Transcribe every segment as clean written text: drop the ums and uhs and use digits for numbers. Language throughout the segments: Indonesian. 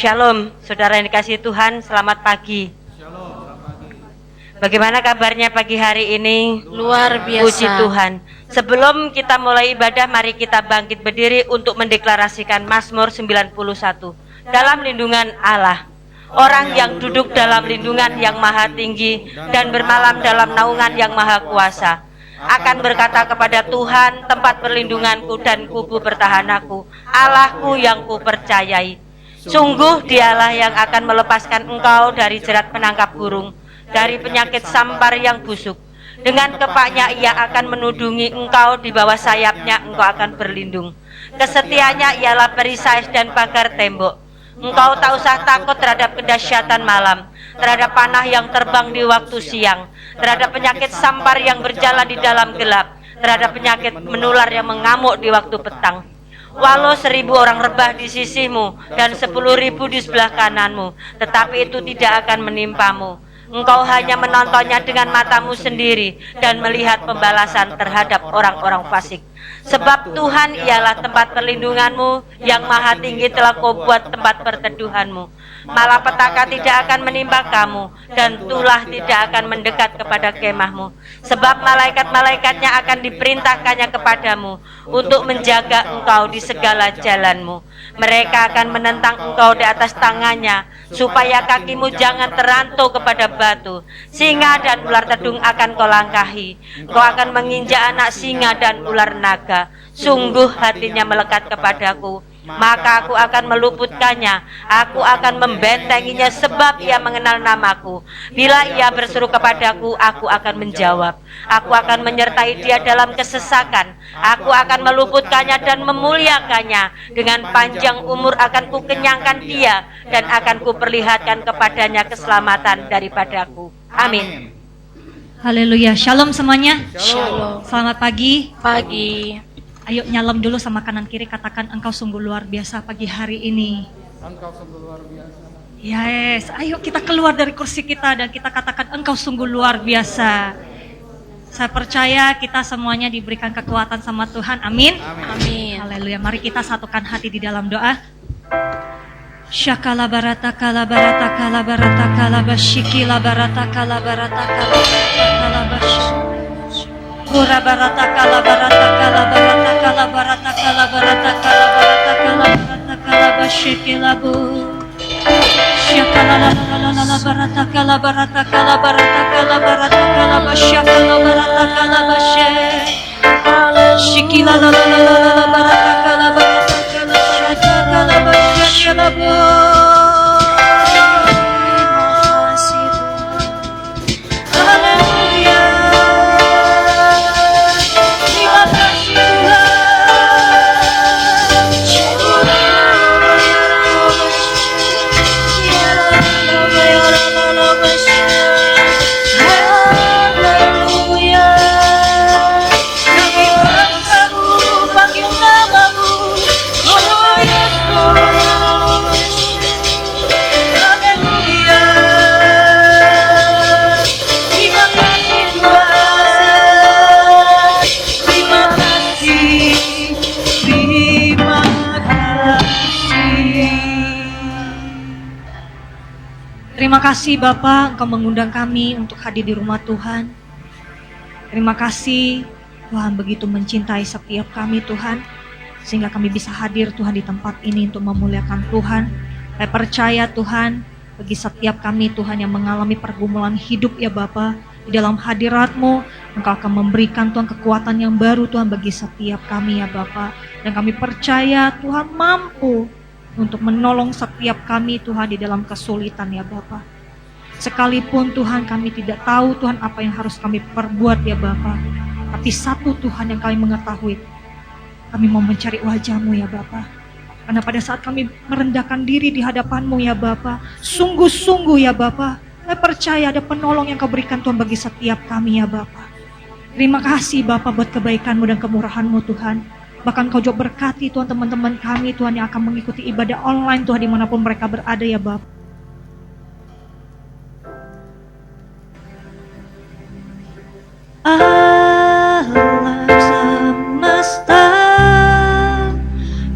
Shalom, saudara yang dikasihi Tuhan, selamat pagi. Bagaimana kabarnya pagi hari ini? Luar biasa. Puji Tuhan. Sebelum kita mulai ibadah, mari kita bangkit berdiri untuk mendeklarasikan Mazmur 91. Dalam lindungan Allah, orang yang duduk dalam lindungan yang maha tinggi dan bermalam dalam naungan yang maha kuasa akan berkata kepada Tuhan, tempat perlindunganku dan kubu pertahananku, Allahku yang kupercayai. Sungguh dialah yang akan melepaskan engkau dari jerat penangkap burung, dari penyakit sampar yang busuk. Dengan kepaknya ia akan menudungi engkau, di bawah sayapnya engkau akan berlindung. Kesetiaannya ialah perisai dan pagar tembok. Engkau tak usah takut terhadap kedahsyatan malam, terhadap panah yang terbang di waktu siang, terhadap penyakit sampar yang berjalan di dalam gelap, terhadap penyakit menular yang mengamuk di waktu petang. Walau 1000 orang rebah di sisimu dan 10.000 di sebelah kananmu, tetapi itu tidak akan menimpamu. Engkau hanya menontonnya dengan matamu sendiri dan melihat pembalasan terhadap orang-orang fasik. Sebab Tuhan ialah tempat perlindunganmu, yang maha tinggi telah kau buat tempat perteduhanmu. Malapetaka tidak akan menimpa kamu, dan tulah tidak akan mendekat kepada kemahmu. Sebab malaikat-malaikatnya akan diperintahkannya kepadamu untuk menjaga engkau di segala jalanmu. Mereka akan menentang engkau di atas tangannya, supaya kakimu jangan terantuk kepada batu. Singa dan ular tedung akan kau langkahi. Kau akan menginjak anak singa dan ular naga. Sungguh hatinya melekat kepadaku, maka aku akan meluputkannya. Aku akan membentenginya, sebab ia mengenal namaku. Bila ia berseru kepadaku, aku akan menjawab. Aku akan menyertai dia dalam kesesakan. Aku akan meluputkannya dan memuliakannya. Dengan panjang umur akan kukenyangkan dia, dan akan kuperlihatkan kepadanya keselamatan daripadaku. Amin. Haleluya. Shalom semuanya. Shalom. Selamat pagi. Pagi. Ayo nyalam dulu sama kanan kiri, katakan engkau sungguh luar biasa pagi hari ini. Engkau sungguh luar biasa. Yes, ayo kita keluar dari kursi kita dan kita katakan engkau sungguh luar biasa. Saya percaya kita semuanya diberikan kekuatan sama Tuhan. Amin. Amin. Haleluya. Mari kita satukan hati di dalam doa. Syakala barata kala barata kala barata kala basyiki la barata kala barata kala kala basyiki. Kura barata kala barata kala barata kala barata kala barata kala barata kala barata kala basyiki labu. Syakala la la la la barata kala barata kala barata kala barata kala basyakala barata kala basyik. Syiki la la la la la barata kala barata kala barata kala basyiki labu. Terima kasih Bapak, Engkau mengundang kami untuk hadir di rumah Tuhan. Terima kasih Tuhan begitu mencintai setiap kami Tuhan, sehingga kami bisa hadir Tuhan di tempat ini untuk memuliakan Tuhan. Saya percaya Tuhan, bagi setiap kami Tuhan yang mengalami pergumulan hidup ya Bapak, di dalam hadirat-Mu, Engkau akan memberikan Tuhan kekuatan yang baru Tuhan bagi setiap kami ya Bapak. Dan kami percaya Tuhan mampu untuk menolong setiap kami Tuhan di dalam kesulitan ya Bapa. Sekalipun Tuhan kami tidak tahu Tuhan apa yang harus kami perbuat ya Bapa, tapi satu Tuhan yang kami mengetahui, kami mau mencari wajah-Mu ya Bapa. Karena pada saat kami merendahkan diri di hadapan-Mu ya Bapa, sungguh-sungguh ya Bapa, saya percaya ada penolong yang Kau berikan Tuhan bagi setiap kami ya Bapa. Terima kasih Bapa buat kebaikan-Mu dan kemurahan-Mu Tuhan. Bahkan Kau juga berkati Tuhan teman-teman kami Tuhan yang akan mengikuti ibadah online Tuhan dimanapun mereka berada ya Bapa. Alam semesta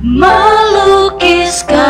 melukiskan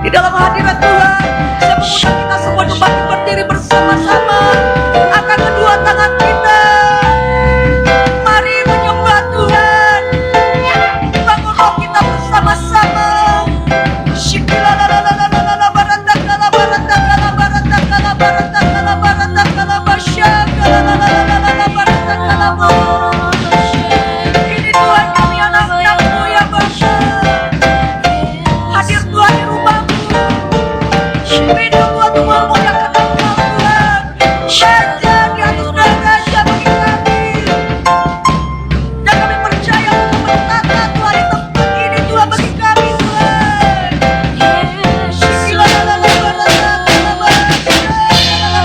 Di dalam hadirat Tuhan, saya mengundang kita semua untuk bangkit berdiri bersama-sama, angkat kedua tangan kita, mari menyembah Tuhan, bangun roh kita bersama-sama. Shikilalalalala baratakala baratakala baratakala baratakala baratakala basyakalalalala baratakala bo. Ini Tuhan kami anak-anakmu ya Bapa. Hadir Tuhan di rumahmu. Rindu Tuhan untuk memuliakan nama Tuhan. Raja di atas raja bagi kami. Dan kami percaya untuk menata Tuhan di tempat ini Tuhan bagi kami Tuhan. Shikilalalalala baratakala baratakala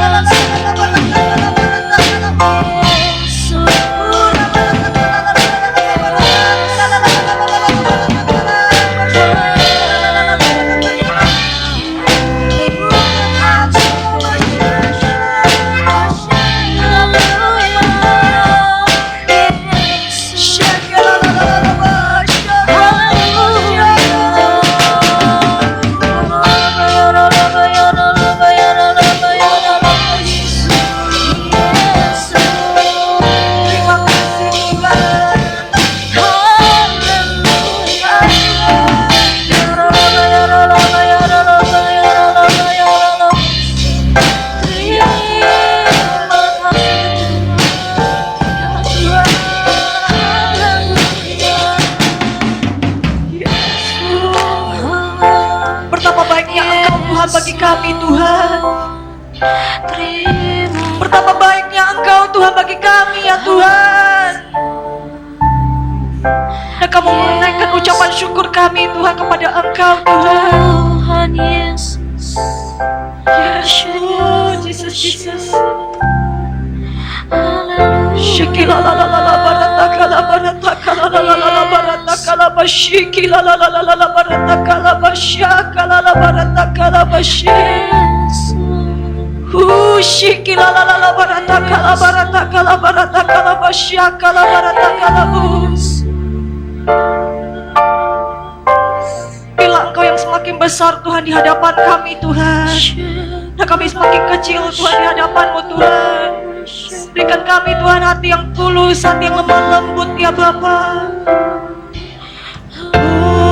baratakala Betapa baiknya Engkau Tuhan bagi kami Tuhan. Betapa baiknya Engkau Tuhan bagi kami ya Tuhan. Dan kamu menaikkan ucapan syukur kami Tuhan kepada Engkau Tuhan. Yes, oh, Jesus, Jesus. Shikilalalala baratakala baratakala lalala baratakala bashikilalalala baratakala bashakalala baratakala bashi. Shikilalalala baratakala baratakala baratakala bashakala baratakala bus. Bila Engkau yang semakin besar Tuhan di hadapan kami Tuhan, dan kami semakin kecil Tuhan di hadapan-Mu Tuhan. Berikan kami Tuhan hati yang tulus, hati yang lemah lembut ya Bapa. Oh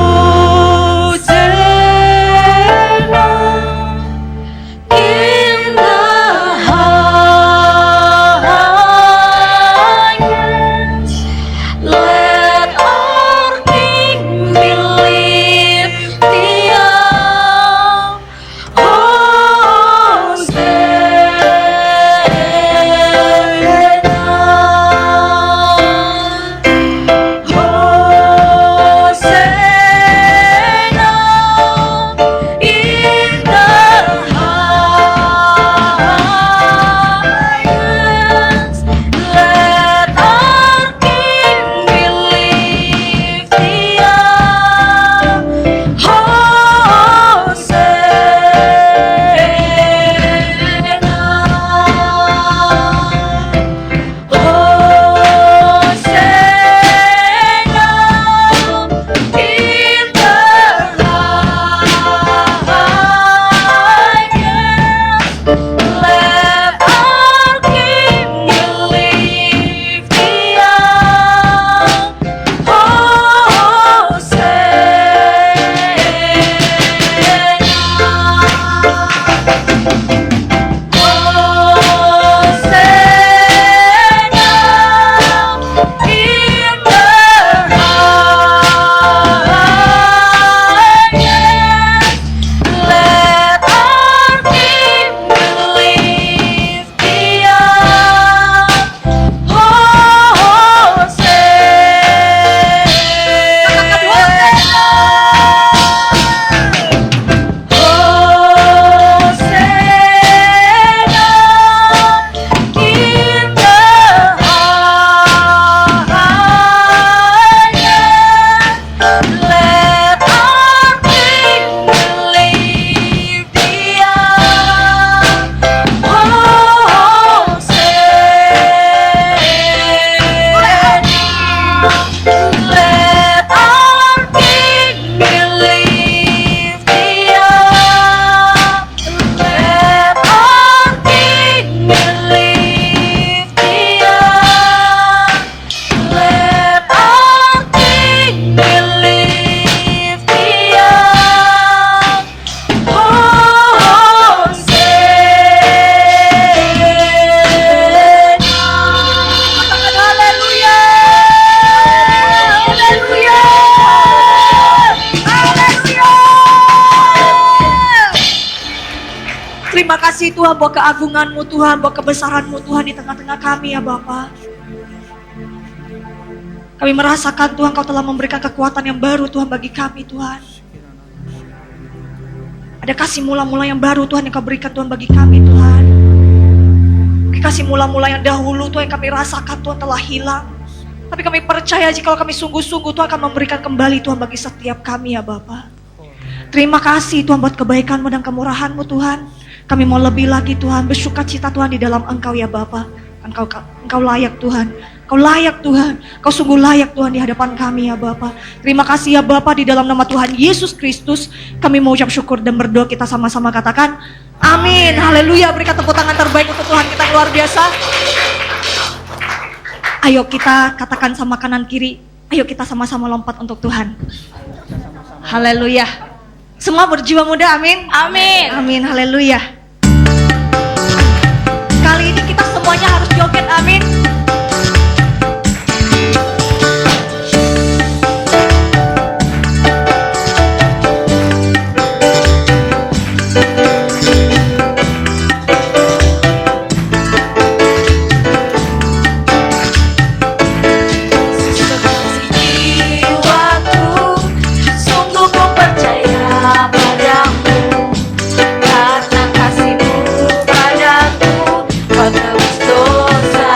kasih Tuhan buat keagungan-Mu Tuhan, buat kebesaran-Mu Tuhan di tengah-tengah kami ya Bapa. Kami merasakan Tuhan Kau telah memberikan kekuatan yang baru Tuhan bagi kami Tuhan. Ada kasih mula-mula yang baru Tuhan yang Kau berikan Tuhan bagi kami Tuhan. Kasih mula-mula yang dahulu Tuhan yang kami rasakan Tuhan telah hilang. Tapi kami percaya jika kami sungguh-sungguh Tuhan akan memberikan kembali Tuhan bagi setiap kami ya Bapa. Terima kasih Tuhan buat kebaikan-Mu dan kemurahan-Mu Tuhan. Kami mau lebih lagi Tuhan bersuka cita Tuhan di dalam Engkau ya Bapa. Engkau layak Tuhan. Kau layak Tuhan. Kau sungguh layak Tuhan di hadapan kami ya Bapa. Terima kasih ya Bapa, di dalam nama Tuhan Yesus Kristus kami mau ucap syukur dan berdoa. Kita sama-sama katakan amin. Haleluya. Berikan tepuk tangan terbaik untuk Tuhan kita yang luar biasa. Ayo kita katakan sama kanan kiri. Ayo kita sama-sama lompat untuk Tuhan. Haleluya. Semua berjiwa muda, amin. Amin. Amin, haleluya. Kali ini kita semuanya harus joget, amin. Karena kasih-Mu padaku, Kau tebus dosa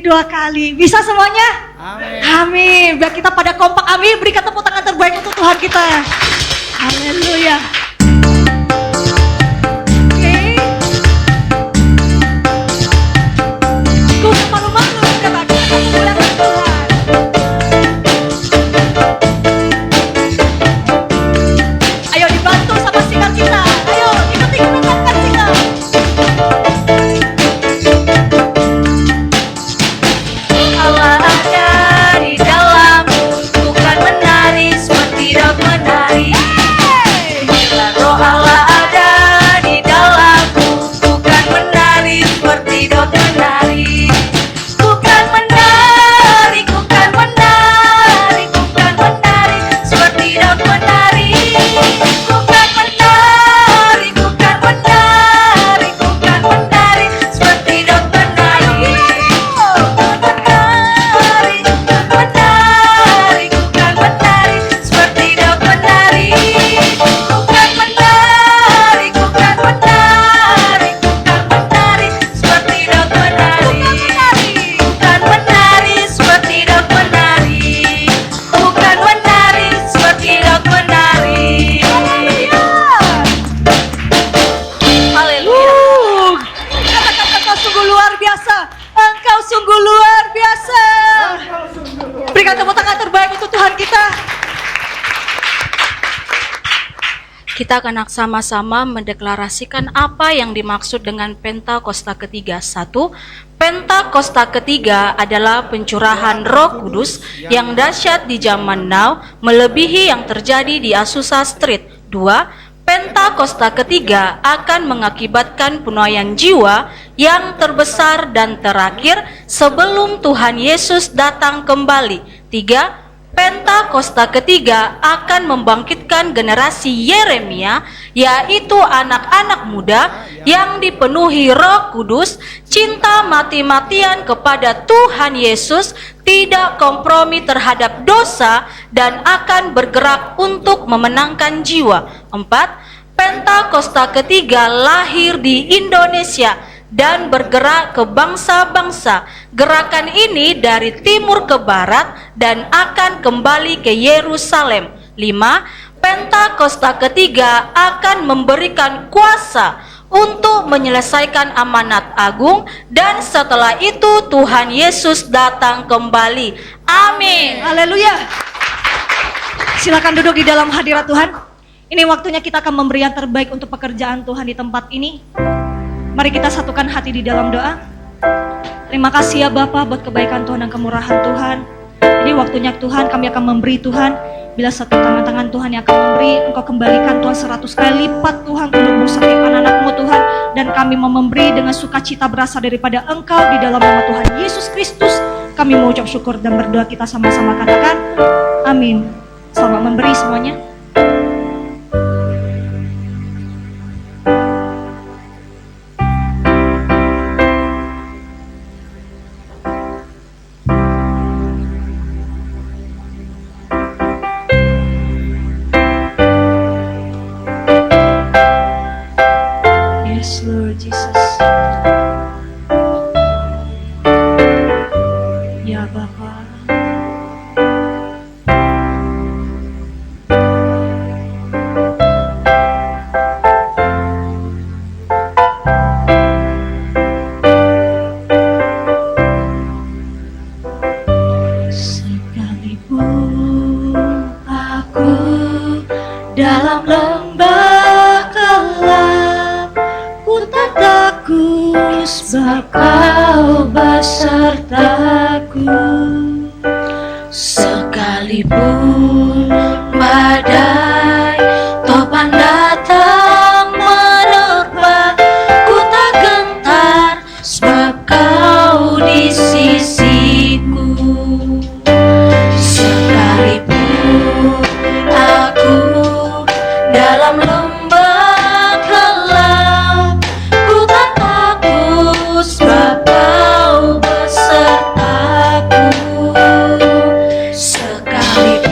2 kali. Bisa semuanya? Amin. Amin. Biar kita pada kompak. Amin. Berikan tepuk tangan terbaik untuk Tuhan kita. Haleluya. Oke. Gue malu-malu udah gak kita memuliakan Tuhan. Ayo dibantu sama sinar kita. Ayo ikuti-ikuti sinar. Allah ada di dalammu, bukan menari seperti daun menari. Bila roh Allah ada di dalammu, bukan menari seperti daun menari. Bukan menari, bukan menari, bukan menari seperti daun menari. Bukan menari, bukan menari, bukan menari seperti daun menari. Bukan menari, bukan menari, bukan menari seperti daun menari. Bukan menari, bukan menari, bukan menari seperti daun menari. Bukan menari seperti daun menari. Bukan menari seperti daun menari. Haleluya. Katakan engkau sungguh luar biasa. Engkau sungguh luar biasa. Berikan tepuk tangan terbaik untuk Tuhan kita. Kita akan sama-sama mendeklarasikan apa yang dimaksud dengan Pentakosta ketiga. 1. Pentakosta ketiga adalah pencurahan Roh Kudus yang dahsyat di zaman now, melebihi yang terjadi di Azusa Street. 2. Pentakosta ketiga akan mengakibatkan penuaian jiwa yang terbesar dan terakhir sebelum Tuhan Yesus datang kembali. 3. Pentakosta ketiga akan membangkitkan generasi Yeremia, yaitu anak-anak muda yang dipenuhi Roh Kudus, cinta mati-matian kepada Tuhan Yesus, tidak kompromi terhadap dosa, dan akan bergerak untuk memenangkan jiwa. 4. Pentakosta ketiga lahir di Indonesia dan bergerak ke bangsa-bangsa. Gerakan ini dari timur ke barat dan akan kembali ke Yerusalem. 5. Pentakosta ketiga akan memberikan kuasa untuk menyelesaikan amanat agung, dan setelah itu Tuhan Yesus datang kembali. Amin. Haleluya. Silakan duduk di dalam hadirat Tuhan. Ini waktunya kita akan memberi yang terbaik untuk pekerjaan Tuhan di tempat ini. Mari kita satukan hati di dalam doa. Terima kasih ya Bapa buat kebaikan Tuhan dan kemurahan Tuhan. Ini waktunya Tuhan, kami akan memberi Tuhan. Bila satu tangan-tangan Tuhan yang akan memberi, Engkau kembalikan Tuhan 100 kali lipat Tuhan untuk setiap anak-anak-Mu Tuhan. Dan kami mau memberi dengan sukacita berasal daripada Engkau di dalam nama Tuhan Yesus Kristus. Kami mau ucap syukur dan berdoa, kita sama-sama katakan amin. Selamat memberi semuanya. Yes, Lord Jesus. Ya Bapa. Sekalipun aku dalam lembah gelap, ku tak takut sebab Kau besertaku. Sekalipun badai topan datang menerpa, ku tak gentar sebab Kau di sisiku. Sekalipun aku dalam lembah gelap, ku tak takut sebab Kau besertaku. Sekalipun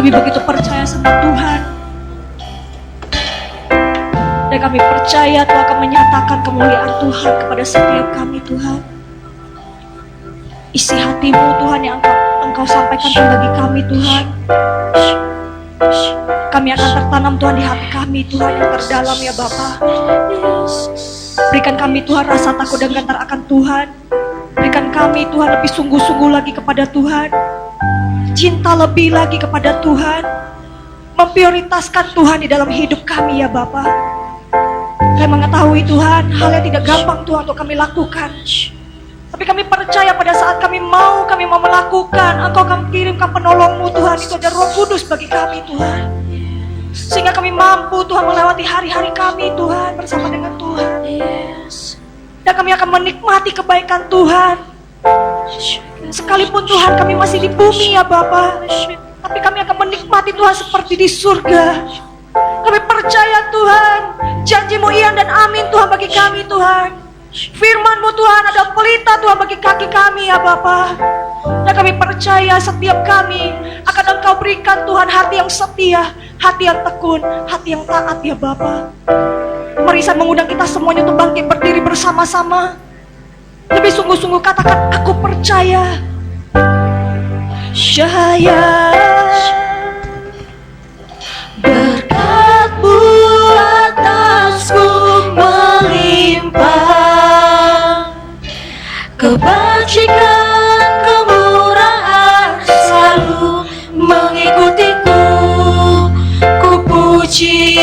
Kami begitu percaya sama Tuhan. Dan kami percaya Tuhan akan menyatakan kemuliaan Tuhan kepada setiap kami Tuhan. Isi hati-Mu Tuhan yang Engkau sampaikan Tuhan bagi kami Tuhan. Kami akan tertanam Tuhan di hati kami Tuhan yang terdalam ya Bapa. Berikan kami Tuhan rasa takut dan gentar akan Tuhan. Berikan kami Tuhan lebih sungguh-sungguh lagi kepada Tuhan. Cinta lebih lagi kepada Tuhan. Memprioritaskan Tuhan di dalam hidup kami ya Bapa. Kami mengetahui Tuhan hal yang tidak gampang Tuhan untuk kami lakukan. Tapi kami percaya pada saat kami mau melakukan, Engkau akan kirimkan penolong-Mu Tuhan. Itu ada Roh Kudus bagi kami Tuhan. Sehingga kami mampu Tuhan melewati hari-hari kami Tuhan bersama dengan Tuhan. Dan kami akan menikmati kebaikan Tuhan. Sekalipun Tuhan kami masih di bumi ya Bapa, tapi kami akan menikmati Tuhan seperti di surga. Kami percaya Tuhan, janji-Mu iya dan amin Tuhan bagi kami Tuhan. Firman-Mu Tuhan ada pelita Tuhan bagi kaki kami ya Bapa. Dan kami percaya setiap kami akan Engkau berikan Tuhan hati yang setia, hati yang tekun, hati yang taat ya Bapa. Mari saya mengundang kita semuanya untuk bangkit berdiri bersama-sama. Lebih sungguh-sungguh katakan, aku percaya. Syahaya berkat-Mu atasku melimpah, kebajikan kemurahan selalu mengikutiku. Ku puji,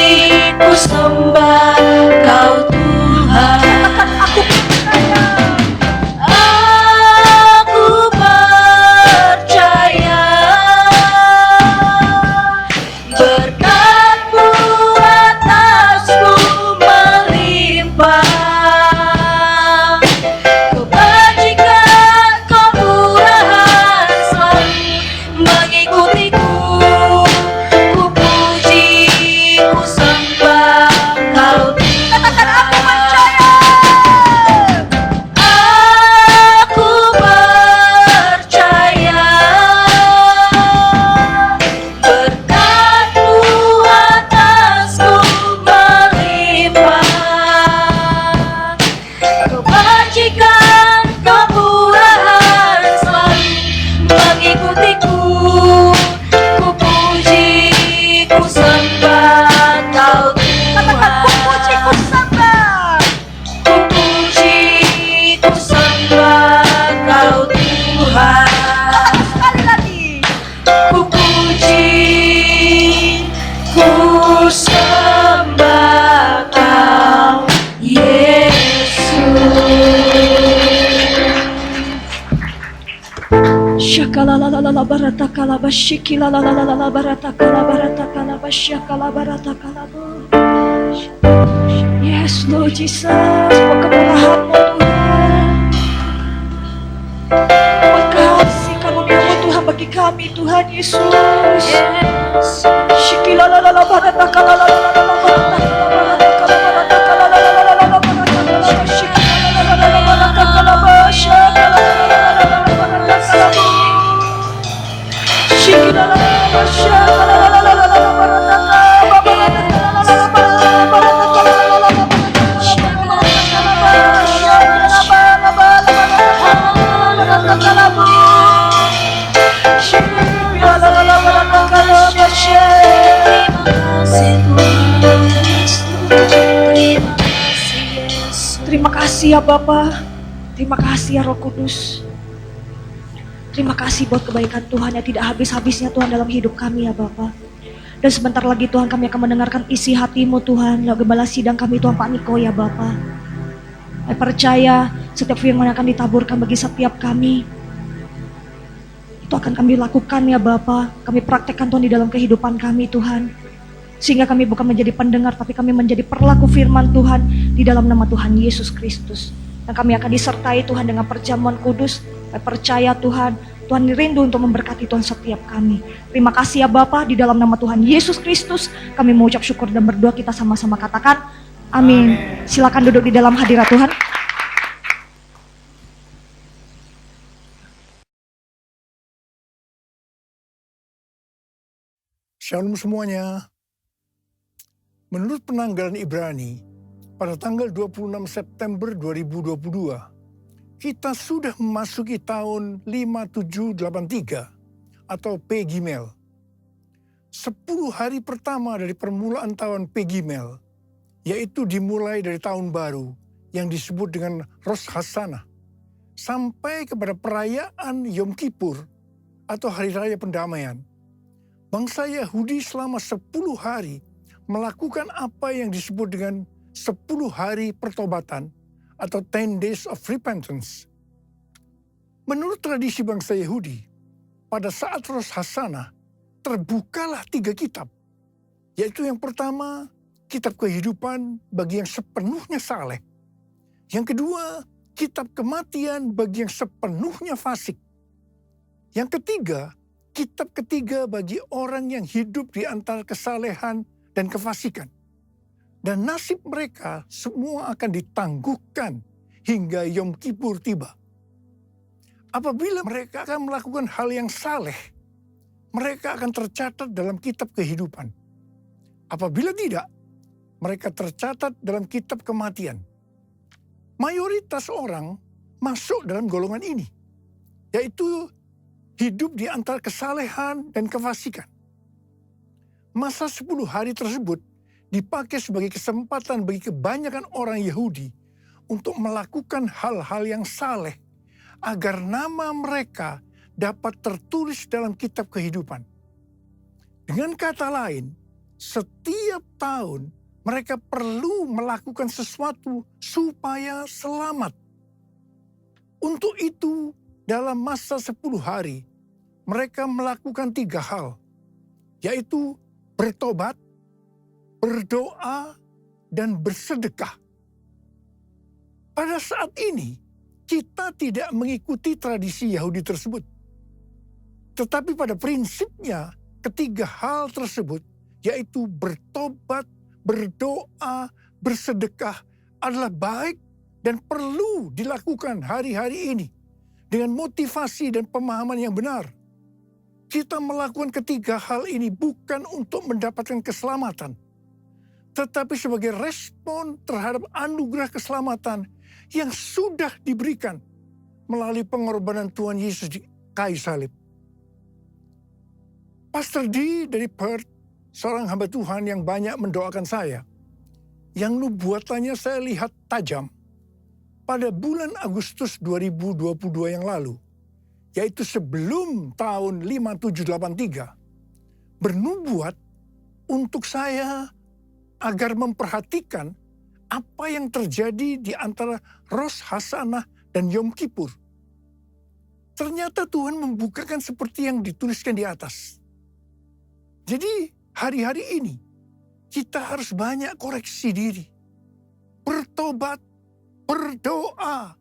ku sembah Kau Tuhan. Katakan aku percaya. Aku percaya berkat-Mu atasku melimpah, kebajikan kemurahan selalu mengikutiku. Ku puji, ku sembah Kau Tuhan. Katakan aku percaya. Aku percaya berkat-Mu atasku melimpah, kebajikan kemurahan selalu mengikutiku. Ku puji, ku sembah Kau Tuhan. Katakan ku puji, ku sembah. Ku puji, ku sembah Kau Tuhan. Katakan sekali lagi. Ku puji, ku sembah Kau Yesus. Shakalalala barata kalabashiki lalalala barata kalabarata kalabashakalarata kalabo. Yes Lord Jesus, buat kemurahan-Mu Tuhan, buat kasih karunia-Mu Tuhan bagi kami Tuhan Yesus. Shiki lalalala barata kalalalala barata kalabarata kalalalala barata kalabashiki lalalala barata kalabashakalarata kalabo. Shiki lalalala shakalalala barata Terima kasih ya Bapa. Terima kasih ya Roh Kudus. Terima kasih buat kebaikan Tuhan yang tidak habis-habisnya Tuhan dalam hidup kami ya Bapa. Dan sebentar lagi Tuhan kami akan mendengarkan isi hati-Mu Tuhan lewat gembala sidang kami Tuhan Pak Niko ya Bapa. Saya percaya setiap firman yang akan ditaburkan bagi setiap kami itu akan kami lakukan ya Bapa. Kami praktekkan Tuhan di dalam kehidupan kami Tuhan. Sehingga kami bukan menjadi pendengar tapi kami menjadi perlaku firman Tuhan di dalam nama Tuhan Yesus Kristus. Dan kami akan disertai Tuhan dengan perjamuan kudus. Saya percaya Tuhan, Tuhan rindu untuk memberkati Tuhan setiap kami. Terima kasih ya Bapa, di dalam nama Tuhan Yesus Kristus kami mengucap syukur dan berdoa, kita sama-sama katakan amin. Silakan duduk di dalam hadirat Tuhan. Shalom semuanya. Menurut penanggalan Ibrani, pada tanggal 26 September 2022, kita sudah memasuki tahun 5783 atau P Gimel. 10 hari pertama dari permulaan tahun P Gimel, yaitu dimulai dari tahun baru yang disebut dengan Rosh Hashanah, sampai kepada perayaan Yom Kippur atau Hari Raya Pendamaian. Bangsa Yahudi selama 10 hari melakukan apa yang disebut dengan 10 hari pertobatan atau 10 days of repentance. Menurut tradisi bangsa Yahudi, pada saat Rosh Hashanah terbukalah 3 kitab, yaitu yang pertama, kitab kehidupan bagi yang sepenuhnya saleh. Yang kedua, kitab kematian bagi yang sepenuhnya fasik. Yang ketiga, kitab ketiga bagi orang yang hidup di antara kesalehan dan kefasikan. Dan nasib mereka semua akan ditangguhkan hingga Yom Kippur tiba. Apabila mereka akan melakukan hal yang saleh, mereka akan tercatat dalam kitab kehidupan. Apabila tidak, mereka tercatat dalam kitab kematian. Mayoritas orang masuk dalam golongan ini, yaitu hidup di antara kesalehan dan kefasikan. Masa 10 hari tersebut dipakai sebagai kesempatan bagi kebanyakan orang Yahudi untuk melakukan hal-hal yang saleh agar nama mereka dapat tertulis dalam kitab kehidupan. Dengan kata lain, setiap tahun mereka perlu melakukan sesuatu supaya selamat. Untuk itu, dalam masa 10 hari, mereka melakukan 3 hal, yaitu bertobat, berdoa, dan bersedekah. Pada saat ini, kita tidak mengikuti tradisi Yahudi tersebut. Tetapi pada prinsipnya, ketiga hal tersebut, yaitu bertobat, berdoa, bersedekah, adalah baik dan perlu dilakukan hari-hari ini dengan motivasi dan pemahaman yang benar. Kita melakukan ketiga hal ini bukan untuk mendapatkan keselamatan, tetapi sebagai respon terhadap anugerah keselamatan yang sudah diberikan melalui pengorbanan Tuhan Yesus di kayu salib. Pastor D dari Perth, seorang hamba Tuhan yang banyak mendoakan saya, yang nubuatannya saya lihat tajam pada bulan Agustus 2022 yang lalu, yaitu sebelum tahun 5783, bernubuat untuk saya agar memperhatikan apa yang terjadi di antara Rosh Hashanah dan Yom Kippur. Ternyata Tuhan membukakan seperti yang dituliskan di atas. Jadi hari-hari ini kita harus banyak koreksi diri, bertobat, berdoa,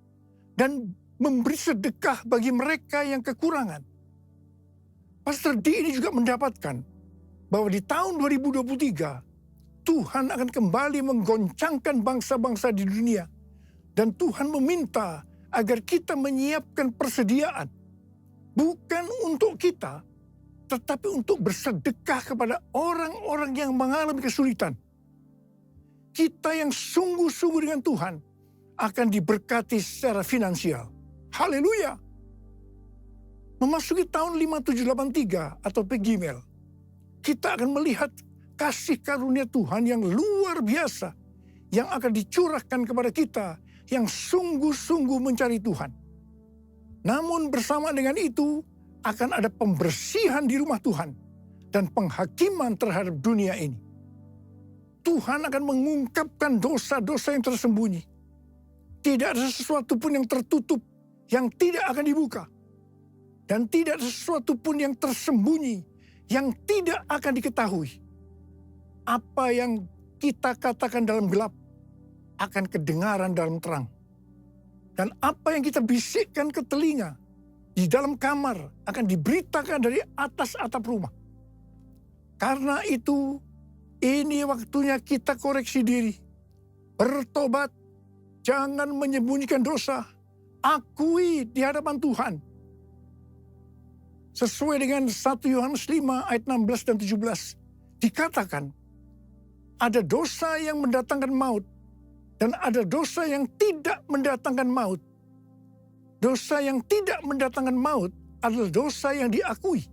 dan memberi sedekah bagi mereka yang kekurangan. Pastor D ini juga mendapatkan bahwa di tahun 2023, Tuhan akan kembali menggoncangkan bangsa-bangsa di dunia. Dan Tuhan meminta agar kita menyiapkan persediaan. Bukan untuk kita, tetapi untuk bersedekah kepada orang-orang yang mengalami kesulitan. Kita yang sungguh-sungguh dengan Tuhan akan diberkati secara finansial. Haleluya. Memasuki tahun 5783 atau P Gimel, kita akan melihat kasih karunia Tuhan yang luar biasa yang akan dicurahkan kepada kita yang sungguh-sungguh mencari Tuhan. Namun bersama dengan itu akan ada pembersihan di rumah Tuhan dan penghakiman terhadap dunia ini. Tuhan akan mengungkapkan dosa-dosa yang tersembunyi. Tidak ada sesuatu pun yang tertutup yang tidak akan dibuka. Dan tidak ada sesuatu pun yang tersembunyi yang tidak akan diketahui. Apa yang kita katakan dalam gelap akan kedengaran dalam terang. Dan apa yang kita bisikkan ke telinga di dalam kamar akan diberitakan dari atas atap rumah. Karena itu, ini waktunya kita koreksi diri. Bertobat, jangan menyembunyikan dosa. Akui di hadapan Tuhan. Sesuai dengan 1 Yohanes 5 ayat 16 dan 17. dikatakan ada dosa yang mendatangkan maut dan ada dosa yang tidak mendatangkan maut. Dosa yang tidak mendatangkan maut adalah dosa yang diakui.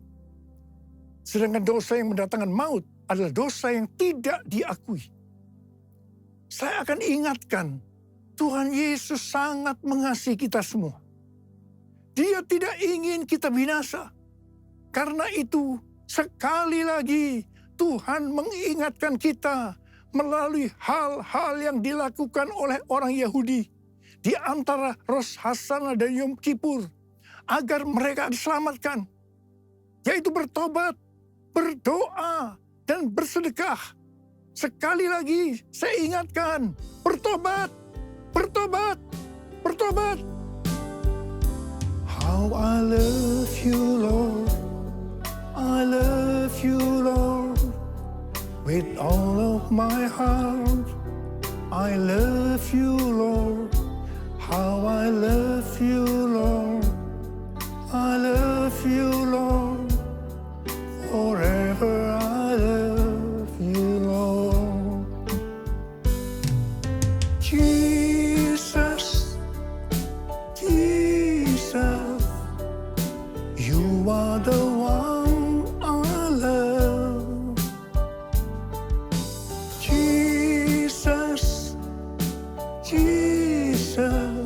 Sedangkan dosa yang mendatangkan maut adalah dosa yang tidak diakui. Saya akan ingatkan, Tuhan Yesus sangat mengasihi kita semua. Dia tidak ingin kita binasa. Karena itu, sekali lagi Tuhan mengingatkan kita melalui hal-hal yang dilakukan oleh orang Yahudi di antara Rosh Hashanah dan Yom Kippur agar mereka diselamatkan, yaitu bertobat, berdoa, dan bersedekah. Sekali lagi saya ingatkan, bertobat, bertobat, bertobat. How I love you, Lord. I love you, Lord. With all of my heart. I love you, Lord. How I love you, Lord. I love you, Lord. Forever I love you, Lord. Jesus, Jesus, you are the one I love. Jesus, Jesus,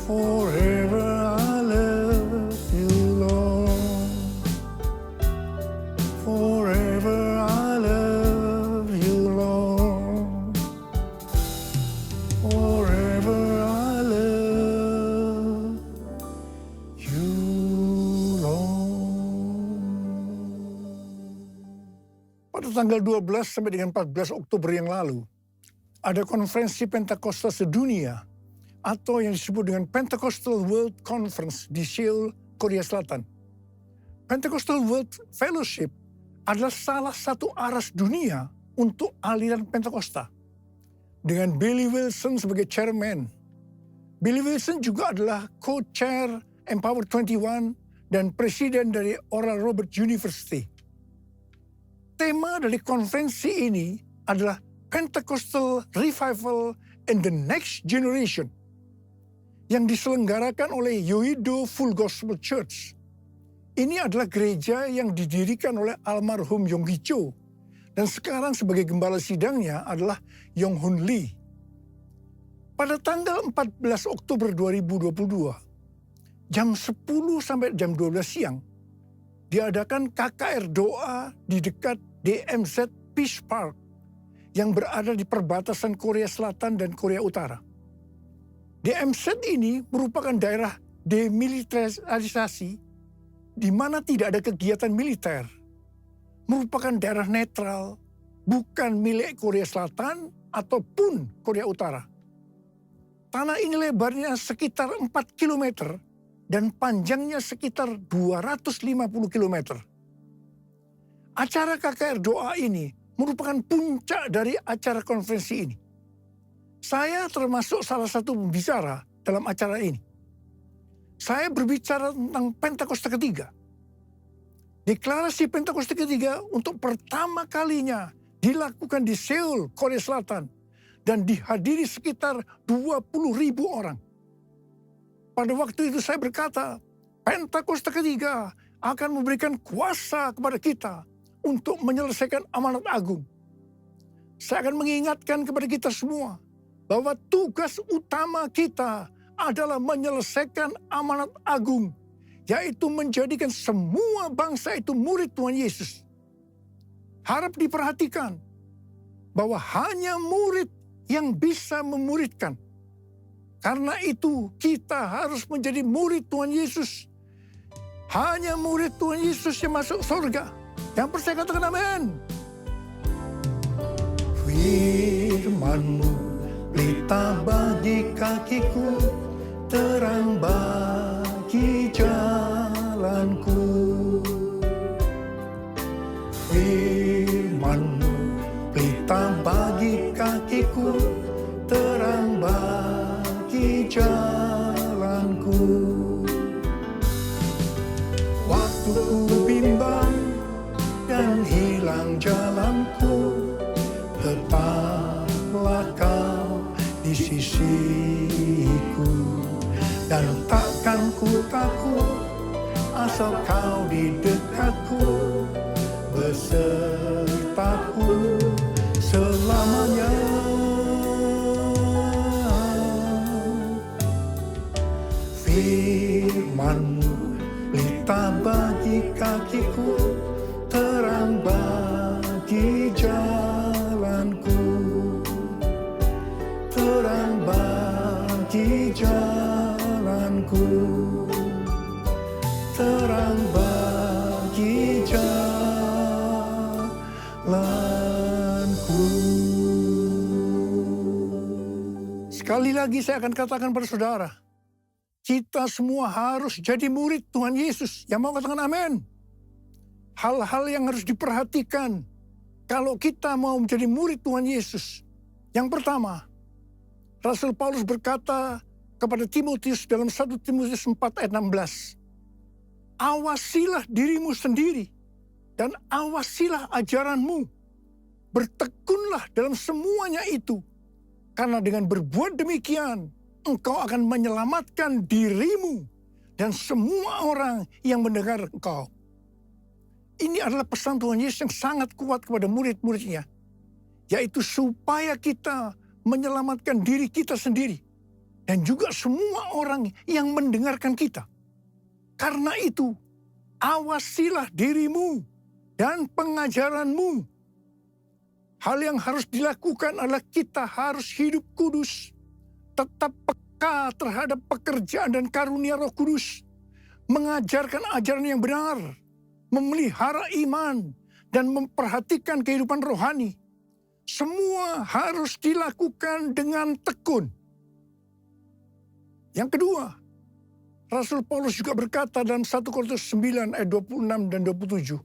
forever I love you, Lord. Forever I love you, Lord. Forever I love you, Lord. Pada tanggal 12 sampai dengan 14 Oktober yang lalu, ada konferensi Pentakosta sedunia atau yang disebut dengan Pentecostal World Conference di Seoul, Korea Selatan. Pentecostal World Fellowship adalah salah satu aras dunia untuk aliran Pentakosta. Dengan Billy Wilson sebagai chairman. Billy Wilson juga adalah co-chair Empower 21 dan presiden dari Oral Roberts University. Tema dari konferensi ini adalah Pentecostal Revival in the Next Generation yang diselenggarakan oleh Yoido Full Gospel Church. Ini adalah gereja yang didirikan oleh almarhum Yong Gi Cho dan sekarang sebagai gembala sidangnya adalah Yong Hun Lee. Pada tanggal 14 Oktober 2022, jam 10 sampai jam 12 siang, diadakan KKR doa di dekat DMZ Peace Park yang berada di perbatasan Korea Selatan dan Korea Utara. DMZ ini merupakan daerah demilitarisasi di mana tidak ada kegiatan militer. Merupakan daerah netral, bukan milik Korea Selatan ataupun Korea Utara. Tanah ini lebarnya sekitar 4 km dan panjangnya sekitar 250 km. Acara KKR doa ini merupakan puncak dari acara konferensi ini. Saya termasuk salah satu pembicara dalam acara ini. Saya berbicara tentang Pentakosta ketiga. Deklarasi Pentakosta ketiga untuk pertama kalinya dilakukan di Seoul, Korea Selatan dan dihadiri sekitar 20.000 orang. Pada waktu itu saya berkata, Pentakosta ketiga akan memberikan kuasa kepada kita untuk menyelesaikan amanat agung. Saya akan mengingatkan kepada kita semua bahwa tugas utama kita adalah menyelesaikan amanat agung, yaitu menjadikan semua bangsa itu murid Tuhan Yesus. Harap diperhatikan bahwa hanya murid yang bisa memuridkan. Karena itu kita harus menjadi murid Tuhan Yesus. Hanya murid Tuhan Yesus yang masuk surga. Yang percaya katakan amin. Firman-Mu pelita bagi kakiku, terang bagi jalanku. Firman-Mu pelita bagi kakiku, terang bagi jalanku. Waktu ku bimbang dan hilang jalan, di sisiku. Dan takkan ku takut asal kau di dekatku, besertaku selamanya. Firman-Mu pelita bagi kakiku, terang bagi jalanku, terang bagi jalanku, terang bagi jalanku. Sekali lagi saya akan katakan pada saudara, kita semua harus jadi murid Tuhan Yesus. Yang mau katakan amin. Hal-hal yang harus diperhatikan kalau kita mau menjadi murid Tuhan Yesus. Yang pertama, Rasul Paulus berkata kepada Timotius dalam 1 Timotius 4 ayat 16. Awasilah dirimu sendiri dan awasilah ajaranmu. Bertekunlah dalam semuanya itu. Karena dengan berbuat demikian, engkau akan menyelamatkan dirimu dan semua orang yang mendengar engkau. Ini adalah pesan Tuhan Yesus yang sangat kuat kepada murid-muridnya. Yaitu supaya kita menyelamatkan diri kita sendiri. Dan juga semua orang yang mendengarkan kita. Karena itu, awasilah dirimu dan pengajaranmu. Hal yang harus dilakukan adalah kita harus hidup kudus. Tetap peka terhadap pekerjaan dan karunia Roh Kudus. Mengajarkan ajaran yang benar. Memelihara iman. Dan memperhatikan kehidupan rohani. Semua harus dilakukan dengan tekun. Yang kedua, Rasul Paulus juga berkata dalam 1 Korintus 9 ayat 26 dan 27.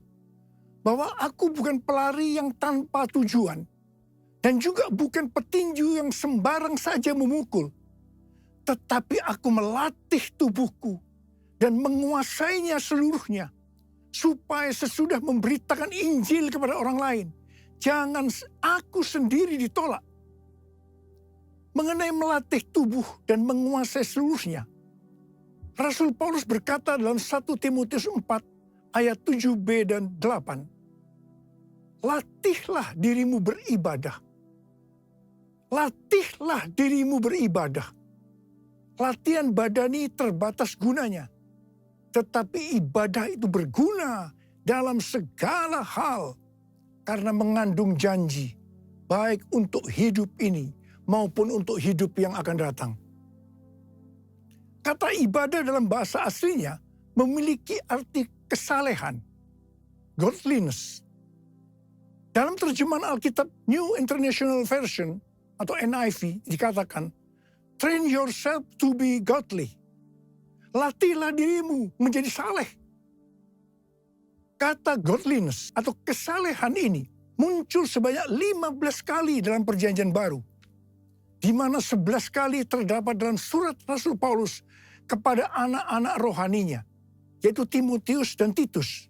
Bahwa aku bukan pelari yang tanpa tujuan. Dan juga bukan petinju yang sembarang saja memukul. Tetapi aku melatih tubuhku dan menguasainya seluruhnya. Supaya sesudah memberitakan Injil kepada orang lain, jangan aku sendiri ditolak. Mengenai melatih tubuh dan menguasai seluruhnya. Rasul Paulus berkata dalam 1 Timotius 4 ayat 7b dan 8. Latihlah dirimu beribadah. Latihlah dirimu beribadah. Latihan badani terbatas gunanya. Tetapi ibadah itu berguna dalam segala hal. Karena mengandung janji. Baik untuk hidup ini maupun untuk hidup yang akan datang. Kata ibadah dalam bahasa aslinya memiliki arti kesalehan. Godliness. Dalam terjemahan Alkitab New International Version atau NIV dikatakan, train yourself to be godly. Latihlah dirimu menjadi saleh. Kata godliness atau kesalehan ini muncul sebanyak 15 kali dalam perjanjian baru. Di mana 11 kali terdapat dalam surat Rasul Paulus kepada anak-anak rohaninya, yaitu Timotius dan Titus.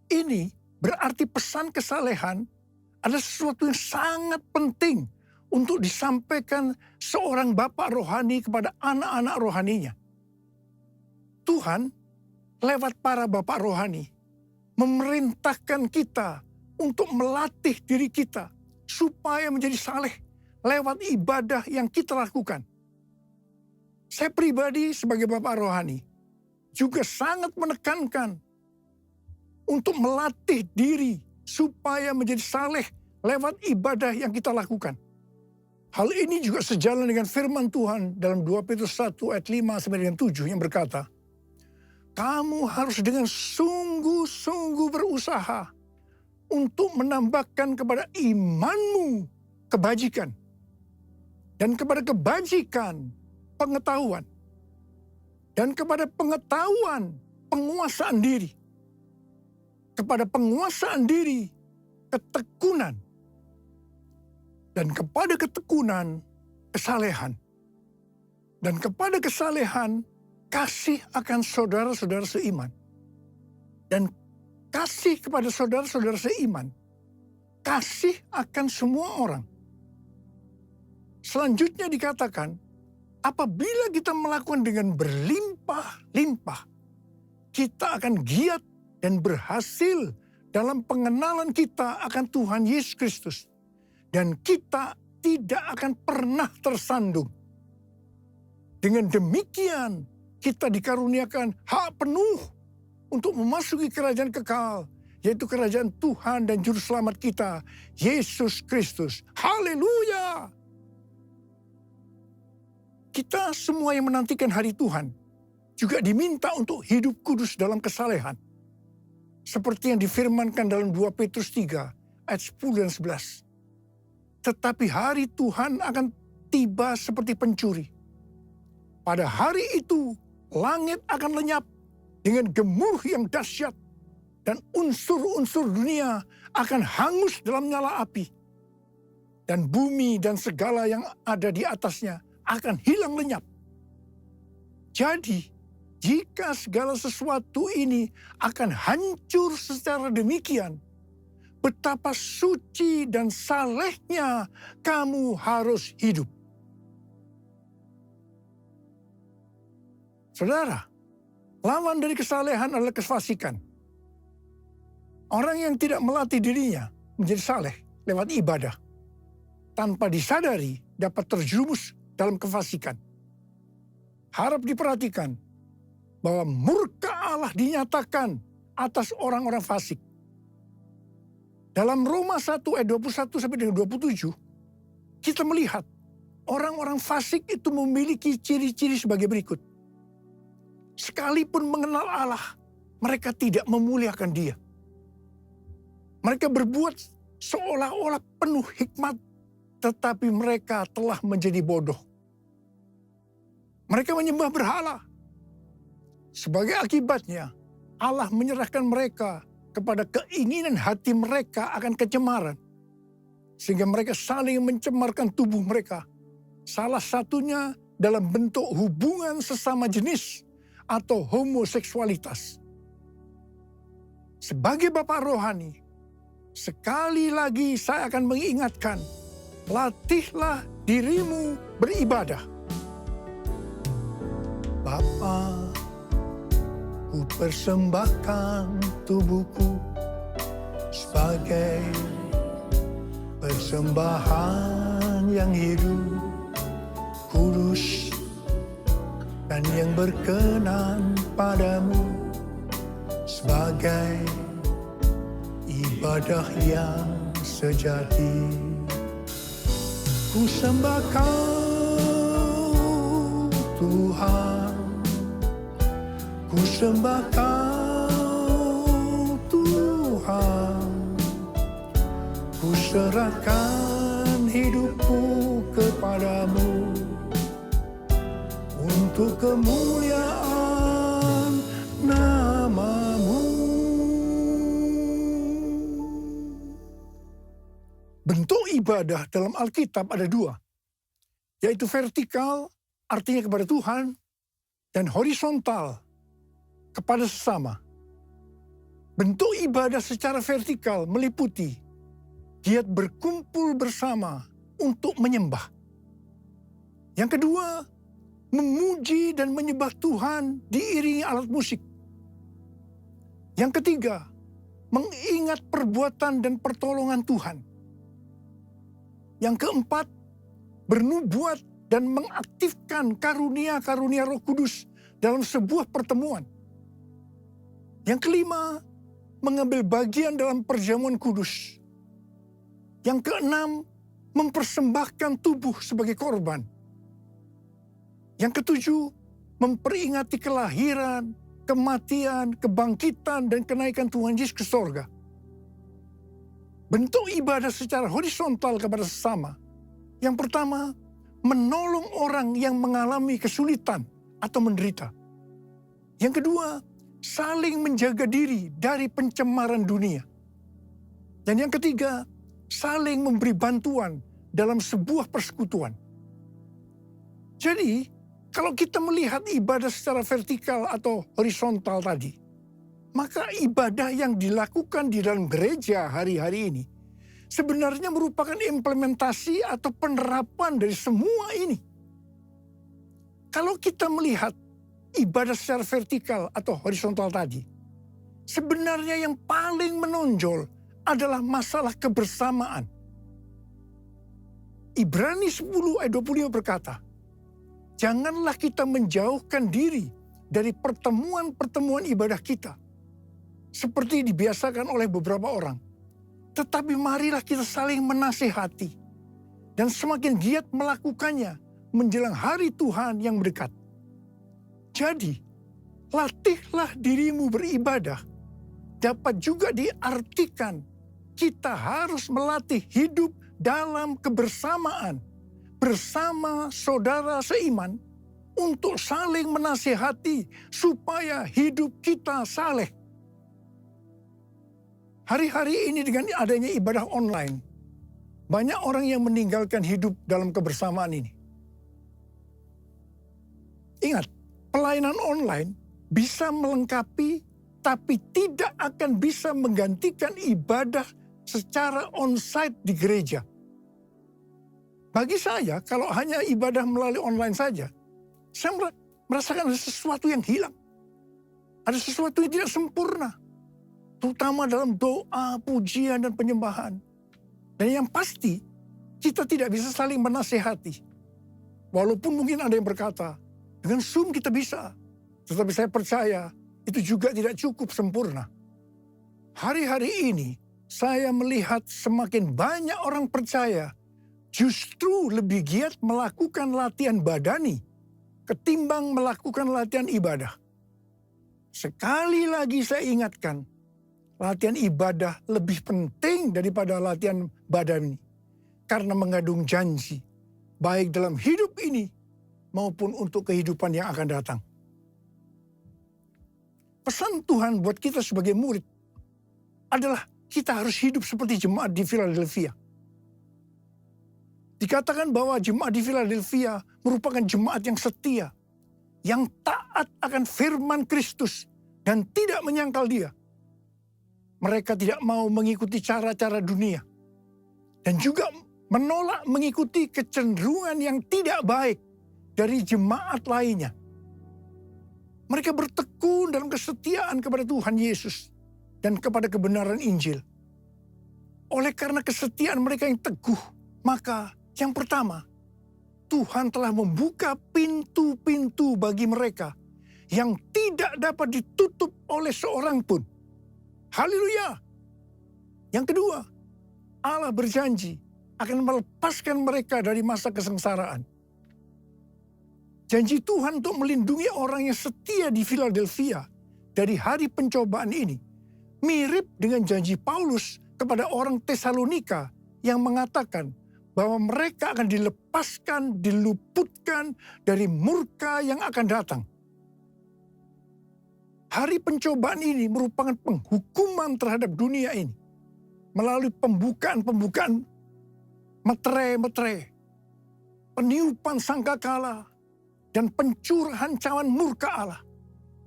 Ini berarti pesan kesalehan adalah sesuatu yang sangat penting untuk disampaikan seorang bapak rohani kepada anak-anak rohaninya. Tuhan lewat para bapak rohani memerintahkan kita untuk melatih diri kita supaya menjadi saleh lewat ibadah yang kita lakukan. Saya pribadi sebagai bapak rohani juga sangat menekankan untuk melatih diri supaya menjadi saleh lewat ibadah yang kita lakukan. Hal ini juga sejalan dengan firman Tuhan dalam 2 Petrus 1 ayat 5 sampai dengan 7 yang berkata, kamu harus dengan sungguh-sungguh berusaha untuk menambahkan kepada imanmu kebajikan. Dan kepada kebajikan pengetahuan. Dan kepada pengetahuan penguasaan diri. Kepada penguasaan diri ketekunan. Dan kepada ketekunan kesalehan. Dan kepada kesalehan kasih akan saudara-saudara seiman. Dan kasih kepada saudara-saudara seiman. Kasih akan semua orang. selanjutnya dikatakan, apabila kita melakukan dengan berlimpah-limpah, kita akan giat dan berhasil dalam pengenalan kita akan Tuhan Yesus Kristus. Dan kita tidak akan pernah tersandung. Dengan demikian, kita dikaruniakan hak penuh untuk memasuki kerajaan kekal, yaitu kerajaan Tuhan dan Juru Selamat kita, Yesus Kristus. Haleluya! Kita semua yang menantikan hari Tuhan juga diminta untuk hidup kudus dalam kesalehan. Seperti yang difirmankan dalam 2 Petrus 3 ayat 10 dan 11. Tetapi hari Tuhan akan tiba seperti pencuri. Pada hari itu langit akan lenyap dengan gemuruh yang dahsyat dan unsur-unsur dunia akan hangus dalam nyala api. Dan bumi dan segala yang ada di atasnya akan hilang lenyap. Jadi, jika segala sesuatu ini akan hancur secara demikian, betapa suci dan salehnya kamu harus hidup. Saudara, lawan dari kesalehan adalah kefasikan. Orang yang tidak melatih dirinya menjadi saleh lewat ibadah, tanpa disadari dapat terjerumus dalam kefasikan. Harap diperhatikan bahwa murka Allah dinyatakan atas orang-orang fasik. Dalam Roma 1 ayat 21 sampai dengan 27, kita melihat orang-orang fasik itu memiliki ciri-ciri sebagai berikut. Sekalipun mengenal Allah, mereka tidak memuliakan Dia. Mereka berbuat seolah-olah penuh hikmat, tetapi mereka telah menjadi bodoh. Mereka menyembah berhala. Sebagai akibatnya, Allah menyerahkan mereka kepada keinginan hati mereka akan kecemaran. Sehingga mereka saling mencemarkan tubuh mereka. Salah satunya dalam bentuk hubungan sesama jenis atau homoseksualitas. Sebagai Bapak rohani, sekali lagi saya akan mengingatkan, latihlah dirimu beribadah. Bapa, ku persembahkan tubuhku sebagai persembahan yang hidup, kudus, dan yang berkenan padamu, sebagai ibadah yang sejati. Ku sembah Kau Tuhan, ku sembah Kau Tuhan, ku serahkan hidupku kepadamu untuk kemuliaan nama-Mu. Bentuk ibadah dalam Alkitab ada dua, yaitu vertikal, artinya kepada Tuhan, dan horizontal, kepada sesama. Bentuk ibadah secara vertikal meliputi giat berkumpul bersama untuk menyembah. Yang kedua, memuji dan menyembah Tuhan diiringi alat musik. Yang ketiga, mengingat perbuatan dan pertolongan Tuhan. Yang keempat, bernubuat dan mengaktifkan karunia-karunia Roh Kudus dalam sebuah pertemuan. Yang kelima, mengambil bagian dalam perjamuan kudus. Yang keenam, mempersembahkan tubuh sebagai korban. Yang ketujuh, memperingati kelahiran, kematian, kebangkitan, dan kenaikan Tuhan Yesus ke sorga. Bentuk ibadah secara horizontal kepada sesama. Yang pertama, menolong orang yang mengalami kesulitan atau menderita. Yang kedua, saling menjaga diri dari pencemaran dunia. Dan yang ketiga, saling memberi bantuan dalam sebuah persekutuan. Jadi, kalau kita melihat ibadah secara vertikal atau horizontal tadi, maka ibadah yang dilakukan di dalam gereja hari-hari ini sebenarnya merupakan implementasi atau penerapan dari semua ini. Kalau kita melihat ibadah secara vertikal atau horizontal tadi, sebenarnya yang paling menonjol adalah masalah kebersamaan. Ibrani 10 ayat 25 berkata, janganlah kita menjauhkan diri dari pertemuan-pertemuan ibadah kita, seperti dibiasakan oleh beberapa orang. Tetapi marilah kita saling menasihati, dan semakin giat melakukannya menjelang hari Tuhan yang mendekat. Jadi, latihlah dirimu beribadah, dapat juga diartikan kita harus melatih hidup dalam kebersamaan bersama saudara seiman untuk saling menasihati supaya hidup kita saleh. Hari-hari ini dengan adanya ibadah online, banyak orang yang meninggalkan hidup dalam kebersamaan ini. Ingat, pelayanan online bisa melengkapi tapi tidak akan bisa menggantikan ibadah secara onsite di gereja. Bagi saya, kalau hanya ibadah melalui online saja, saya merasakan ada sesuatu yang hilang. Ada sesuatu yang tidak sempurna. Terutama dalam doa, pujian, dan penyembahan. Dan yang pasti, kita tidak bisa saling menasehati. Walaupun mungkin ada yang berkata, dengan Zoom kita bisa. Tetapi saya percaya, itu juga tidak cukup sempurna. Hari-hari ini, saya melihat semakin banyak orang percaya justru lebih giat melakukan latihan badani ketimbang melakukan latihan ibadah. Sekali lagi saya ingatkan, latihan ibadah lebih penting daripada latihan badani karena mengandung janji, baik dalam hidup ini maupun untuk kehidupan yang akan datang. Pesan Tuhan buat kita sebagai murid adalah kita harus hidup seperti jemaat di Philadelphia. Dikatakan bahwa jemaat di Philadelphia merupakan jemaat yang setia, yang taat akan firman Kristus dan tidak menyangkal Dia. Mereka tidak mau mengikuti cara-cara dunia dan juga menolak mengikuti kecenderungan yang tidak baik dari jemaat lainnya. Mereka bertekun dalam kesetiaan kepada Tuhan Yesus dan kepada kebenaran Injil. Oleh karena kesetiaan mereka yang teguh, maka yang pertama, Tuhan telah membuka pintu-pintu bagi mereka yang tidak dapat ditutup oleh seorang pun. Haleluya! Yang kedua, Allah berjanji akan melepaskan mereka dari masa kesengsaraan. Janji Tuhan untuk melindungi orang yang setia di Philadelphia dari hari pencobaan ini mirip dengan janji Paulus kepada orang Tesalonika yang mengatakan bahwa mereka akan dilepaskan, diluputkan dari murka yang akan datang. Hari pencobaan ini merupakan penghukuman terhadap dunia ini melalui pembukaan-pembukaan meterai-meterai, peniupan sangkakala, dan pencurahan cawan murka Allah.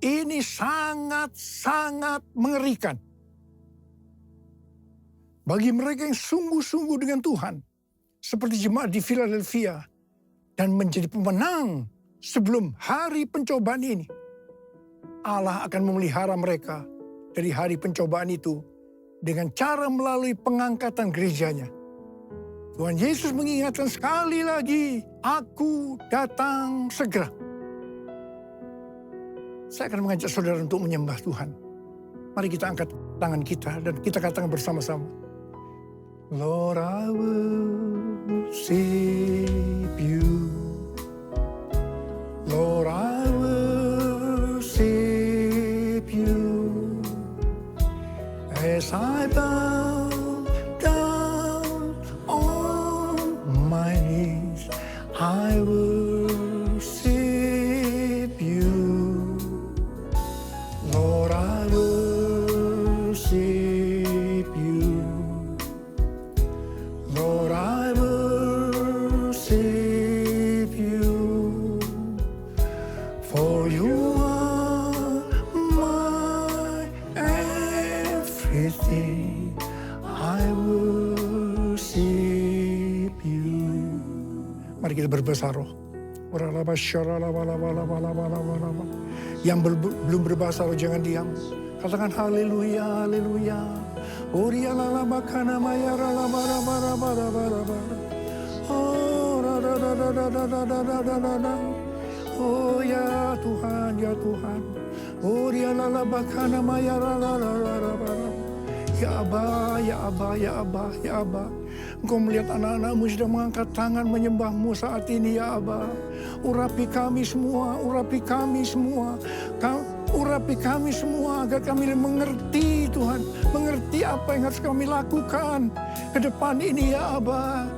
Ini sangat-sangat mengerikan. Bagi mereka yang sungguh-sungguh dengan Tuhan, seperti jemaat di Philadelphia, dan menjadi pemenang sebelum hari pencobaan ini, Allah akan memelihara mereka dari hari pencobaan itu dengan cara melalui pengangkatan gerejanya. Tuhan Yesus mengingatkan sekali lagi, aku datang segera. Saya akan mengajak saudara untuk menyembah Tuhan. Mari kita angkat tangan kita dan kita katakan bersama-sama. Lord, I worship you. Lord, I worship you. As I bow down on my knees, I worship you. Lord, I worship you. Lord, I worship you, for you are my everything. I worship Mari kita berbahasa roh. Yang belum berbahasa roh jangan diam. Katakan haleluya, haleluya. Oh ya Tuhan, ya Tuhan. Ya Aba, ya Aba, ya Aba, ya Aba. Engkau melihat anak-anakmu sedang mengangkat tangan menyembahmu saat ini, ya Aba. Urapi kami semua, urapi kami semua. Urapi kami semua agar kami mengerti Tuhan. Mengerti apa yang harus kami lakukan ke depan ini, ya Aba.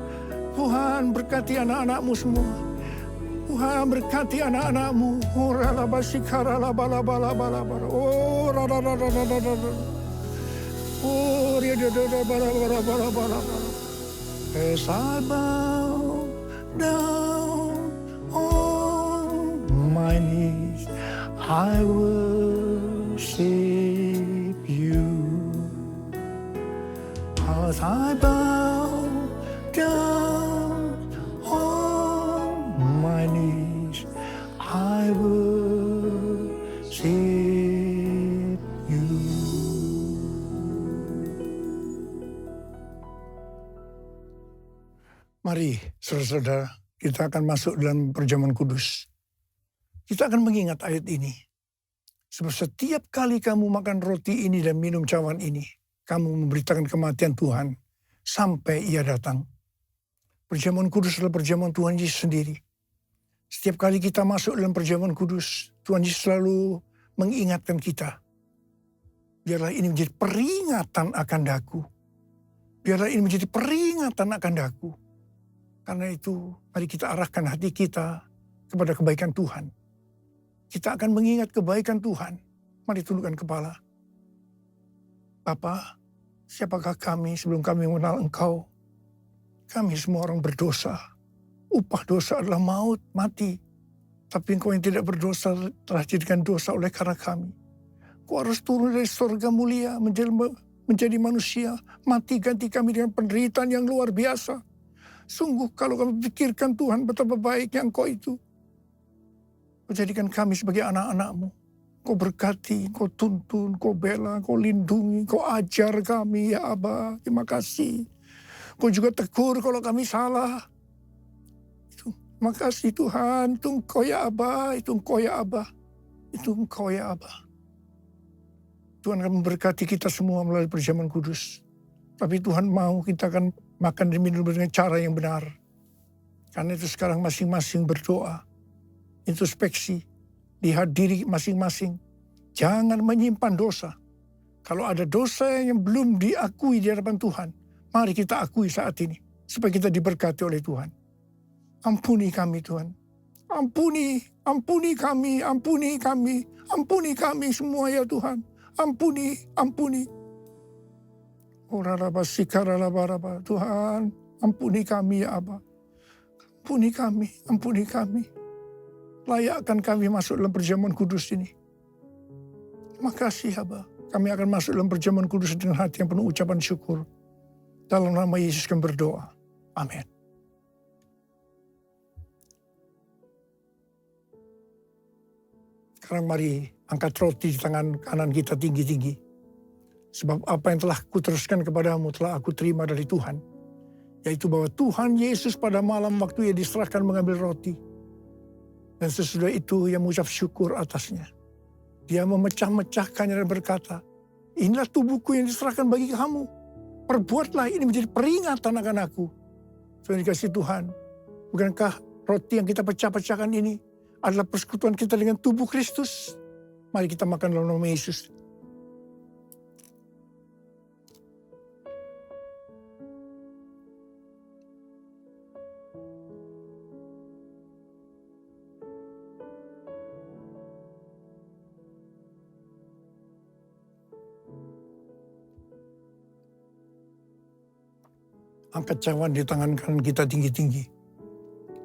Tuhan berkati anak-anakmu semua. Tuhan berkati anak-anakmu. Oh, as I bow down on my knees, I worship you. As I bow down on my knees, I worship you. Mari, saudara-saudara, kita akan masuk dalam perjamuan kudus. Kita akan mengingat ayat ini. Sebab setiap kali kamu makan roti ini dan minum cawan ini, kamu memberitakan kematian Tuhan sampai Ia datang. Perjamuan kudus adalah perjamuan Tuhan Yesus sendiri. Setiap kali kita masuk dalam perjamuan kudus, Tuhan Yesus selalu mengingatkan kita. Biarlah ini menjadi peringatan akan daku. Biarlah ini menjadi peringatan akan daku. Karena itu, mari kita arahkan hati kita kepada kebaikan Tuhan. Kita akan mengingat kebaikan Tuhan. Mari tundukkan kepala. Bapa, siapakah kami sebelum kami mengenal Engkau? Kami semua orang berdosa. Upah dosa adalah maut, mati. Tapi Engkau yang tidak berdosa telah jadikan dosa oleh karena kami. Engkau harus turun dari surga mulia menjadi manusia. Mati ganti kami dengan penderitaan yang luar biasa. Sungguh kalau kami pikirkan Tuhan betapa baiknya Engkau itu. Kau jadikan kami sebagai anak-anak-Mu. Kau berkati, Kau tuntun, Kau bela, Kau lindungi, Kau ajar kami, ya Aba. Terima kasih. Kau juga tegur kalau kami salah. Terima kasih Tuhan. Itu Engkau ya Aba, itu Engkau ya Aba. Itu Engkau ya Aba. Tuhan akan memberkati kita semua melalui perjamuan kudus. Tapi Tuhan mau kita akan makan dan minum dengan cara yang benar. Karena itu sekarang masing-masing berdoa. Introspeksi. Lihat diri masing-masing. Jangan menyimpan dosa. Kalau ada dosa yang belum diakui di hadapan Tuhan, mari kita akui saat ini. Supaya kita diberkati oleh Tuhan. Ampuni kami Tuhan. Ampuni kami, ampuni kami. Ampuni kami semua ya Tuhan. Ampuni. Tuhan, ampuni kami ya Aba. Ampuni kami. Layakkan kami masuk dalam perjamuan kudus ini. Terima kasih Aba. Kami akan masuk dalam perjamuan kudus dengan hati yang penuh ucapan syukur. Dalam nama Yesus kami berdoa. Amin. Sekarang mari angkat roti di tangan kanan kita tinggi-tinggi. Sebab apa yang telah kuteruskan kepadamu telah aku terima dari Tuhan. Yaitu bahwa Tuhan Yesus pada malam waktu Ia diserahkan mengambil roti. Dan sesudah itu Ia mengucap syukur atasnya. Dia memecah-mecahkannya dan berkata, inilah tubuhku yang diserahkan bagi kamu. Perbuatlah ini menjadi peringatan akan aku. Tuhan dikasih Tuhan. Bukankah roti yang kita pecah-pecahkan ini adalah persekutuan kita dengan tubuh Kristus? Mari kita makan dalam nama Yesus. Angkat cawan di tangan kanan kita tinggi-tinggi.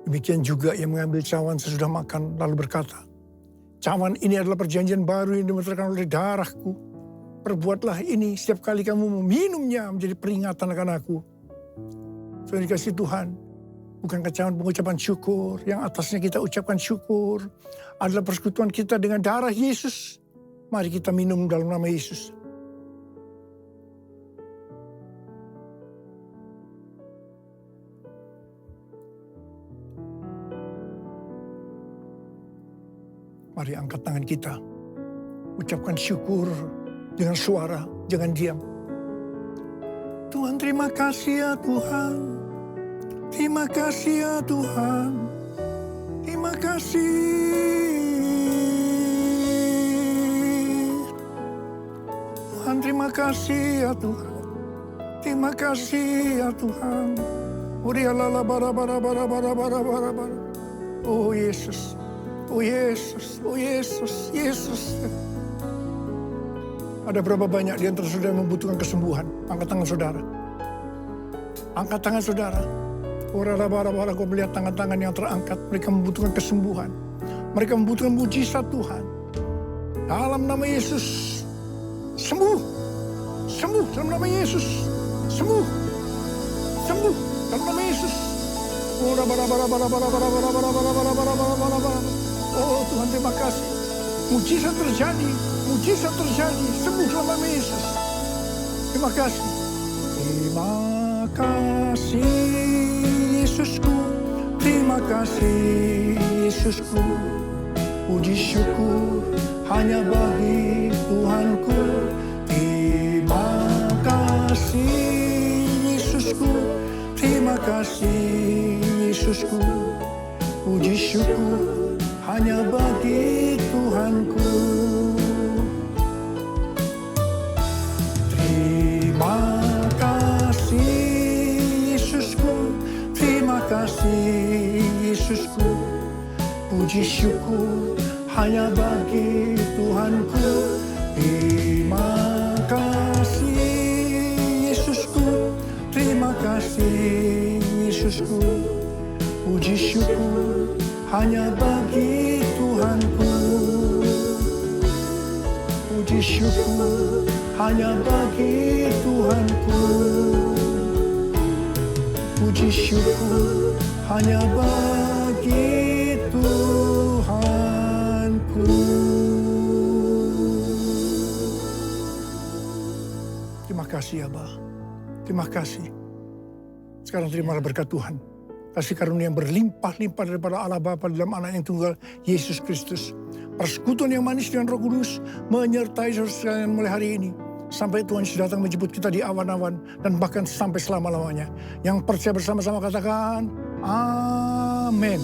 Demikian juga yang mengambil cawan sesudah makan lalu berkata, cawan ini adalah perjanjian baru yang dimeterkan oleh darahku. Perbuatlah ini setiap kali kamu meminumnya menjadi peringatan akan aku. Tuhan dikasih Tuhan. bukan kecaman pengucapan syukur. Yang atasnya kita ucapkan syukur adalah persekutuan kita dengan darah Yesus. Mari kita minum dalam nama Yesus. Mari angkat tangan kita. Ucapkan syukur dengan suara, jangan diam. Tuhan, terima kasih ya Tuhan. Terima kasih ya Tuhan. Terima kasih. Tuhan, terima kasih ya Tuhan. Terima kasih ya Tuhan. Oh Yesus. Oh Yesus, oh Yesus, Yesus. Ada berapa banyak di antara saudara yang membutuhkan kesembuhan? Angkat tangan saudara. Angkat tangan saudara. Orang-orang kau melihat tangan-tangan yang terangkat. Mereka membutuhkan kesembuhan. Mereka membutuhkan mujizat Tuhan. Dalam nama Yesus. Sembuh. Sembuh dalam nama Yesus. Sembuh. Sembuh dalam nama Yesus. Oh Tuhan, terima kasih. Mujizat terjadi. Mujizat terjadi. Sembuh dalam nama Yesus. Terima kasih. Terima kasih Yesusku. Terima kasih Yesusku. Puji syukur hanya bagi Tuhanku. Terima kasih Yesusku. Terima kasih Yesusku. Puji syukur hanya bagi Tuhanku. Terima kasih Yesusku. Terima kasih Yesusku. Puji syukur hanya bagi Tuhanku. Terima kasih Yesusku. Terima kasih Yesusku. Puji syukur hanya bagi Tuhanku. Puji syukur hanya bagi Tuhanku. Puji syukur hanya bagi Tuhanku. Terima kasih ya Bapa. Terima kasih. Sekarang terimalah berkat Tuhan. Kasih karunia yang berlimpah-limpah daripada Allah Bapa dalam anak yang tunggal Yesus Kristus. Persekutuan yang manis dengan Roh Kudus menyertai saudara sekalian mulai hari ini. Sampai Tuhan Yesus datang menjemput kita di awan-awan dan bahkan sampai selama-lamanya. Yang percaya bersama-sama katakan, Amin.